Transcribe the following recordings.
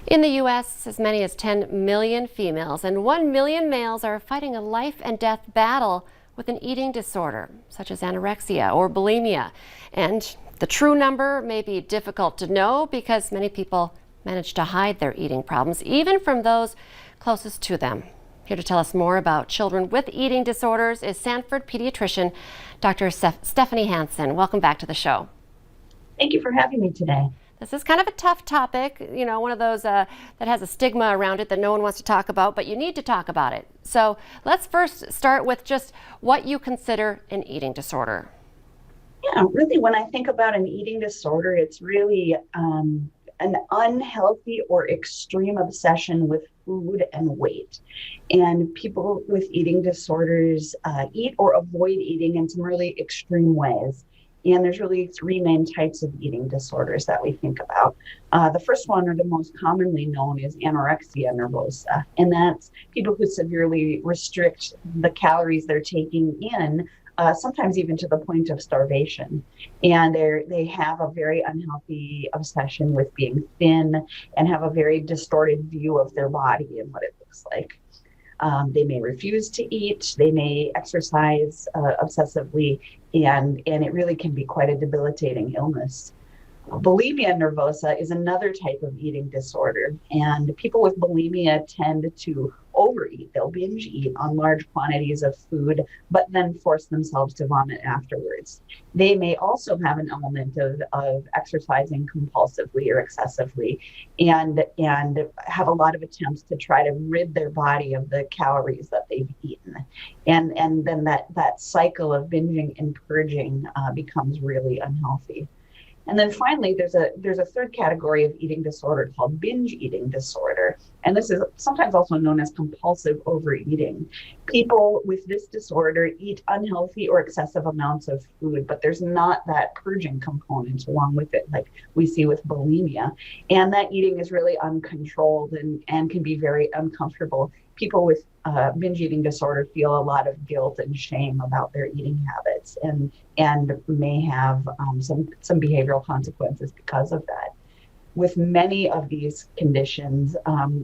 In the U.S., as many as 10 million females and 1 million males are fighting a life and death battle with an eating disorder, such as anorexia or bulimia. And the true number may be difficult to know because many people manage to hide their eating problems, even from those closest to them. Here to tell us more about children with eating disorders is Sanford pediatrician Dr. Stephanie Hansen. Welcome back to the show. Thank you for having me today. This is kind of a tough topic, one of those that has a stigma around it that no one wants to talk about, but you need to talk about it. So let's first start with just what you consider an eating disorder. Yeah, really, when I think about an eating disorder, it's really an unhealthy or extreme obsession with food and weight. And people with eating disorders eat or avoid eating in some really extreme ways. And there's really three main types of eating disorders that we think about. The first one, or the most commonly known, is anorexia nervosa. And that's people who severely restrict the calories they're taking in, sometimes even to the point of starvation. And they have a very unhealthy obsession with being thin and have a very distorted view of their body and what it looks like. They may refuse to eat, they may exercise obsessively, and it really can be quite a debilitating illness. Bulimia nervosa is another type of eating disorder, and people with bulimia tend to overeat. They'll binge eat on large quantities of food, but then force themselves to vomit afterwards. They may also have an element of exercising compulsively or excessively, and have a lot of attempts to try to rid their body of the calories that they've eaten. And then that cycle of binging and purging becomes really unhealthy. And then finally, there's a third category of eating disorder called binge eating disorder. And this is sometimes also known as compulsive overeating. People with this disorder eat unhealthy or excessive amounts of food, but there's not that purging component along with it, like we see with bulimia. And that eating is really uncontrolled and can be very uncomfortable. People with binge eating disorder feel a lot of guilt and shame about their eating habits and may have some behavioral consequences because of that. With many of these conditions,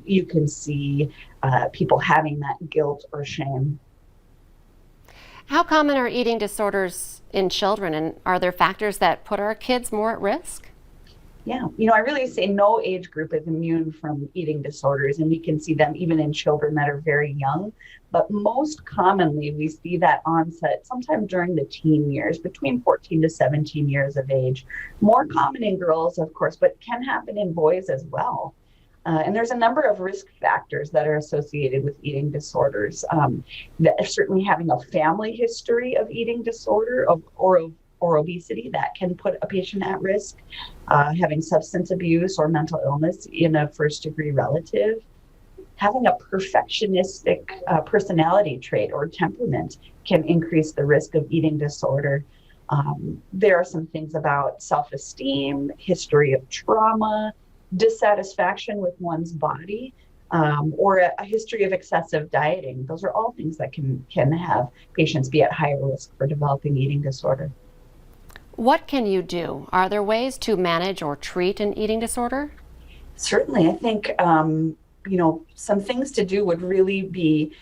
you can see people having that guilt or shame. How common are eating disorders in children, and are there factors that put our kids more at risk? Yeah, I really say no age group is immune from eating disorders, and we can see them even in children that are very young. But most commonly, we see that onset sometime during the teen years, between 14 to 17 years of age. More common in girls, of course, but can happen in boys as well. And there's a number of risk factors that are associated with eating disorders. Certainly having a family history of eating disorder or obesity, that can put a patient at risk. Having substance abuse or mental illness in a first-degree relative. Having a perfectionistic personality trait or temperament can increase the risk of eating disorder. There are some things about self-esteem, history of trauma, dissatisfaction with one's body, or a history of excessive dieting. Those are all things that can have patients be at higher risk for developing eating disorder. What can you do? Are there ways to manage or treat an eating disorder? Certainly, I think some things to do would really be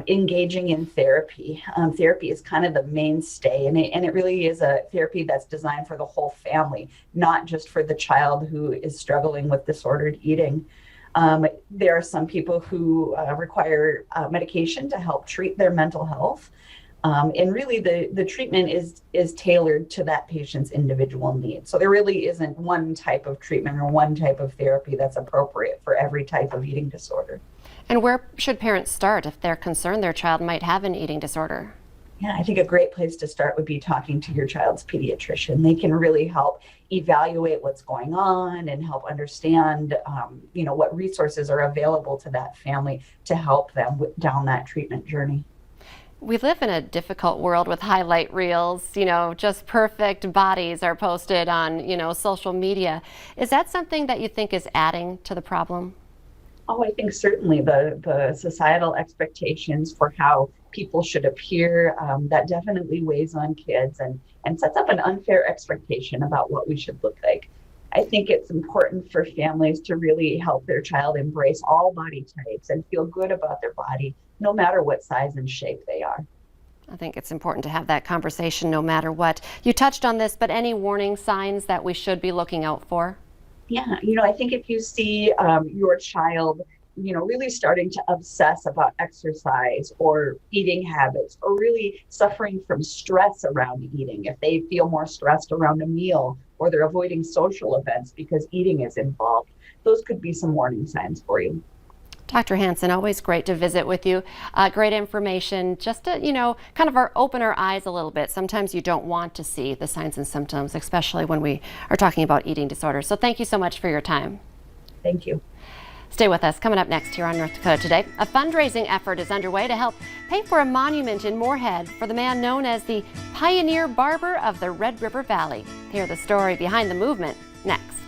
engaging in therapy. Therapy is kind of the mainstay, and it really is a therapy that's designed for the whole family, not just for the child who is struggling with disordered eating. There are some people who require medication to help treat their mental health. And really the treatment is tailored to that patient's individual needs. So there really isn't one type of treatment or one type of therapy that's appropriate for every type of eating disorder. And where should parents start if they're concerned their child might have an eating disorder? Yeah, I think a great place to start would be talking to your child's pediatrician. They can really help evaluate what's going on and help understand, what resources are available to that family to help them down that treatment journey. We live in a difficult world with highlight reels, just perfect bodies are posted on, social media. Is that something that you think is adding to the problem? Oh, I think certainly the societal expectations for how people should appear, that definitely weighs on kids and sets up an unfair expectation about what we should look like. I think it's important for families to really help their child embrace all body types and feel good about their body, no matter what size and shape they are. I think it's important to have that conversation no matter what. You touched on this, but any warning signs that we should be looking out for? Yeah, I think if you see your child, really starting to obsess about exercise or eating habits, or really suffering from stress around eating, if they feel more stressed around a meal or they're avoiding social events because eating is involved, those could be some warning signs for you. Dr. Hansen, always great to visit with you. Great information, just to, kind of open our eyes a little bit. Sometimes you don't want to see the signs and symptoms, especially when we are talking about eating disorders. So thank you so much for your time. Thank you. Stay with us. Coming up next here on North Dakota Today, a fundraising effort is underway to help pay for a monument in Moorhead for the man known as the pioneer barber of the Red River Valley. Hear the story behind the movement next.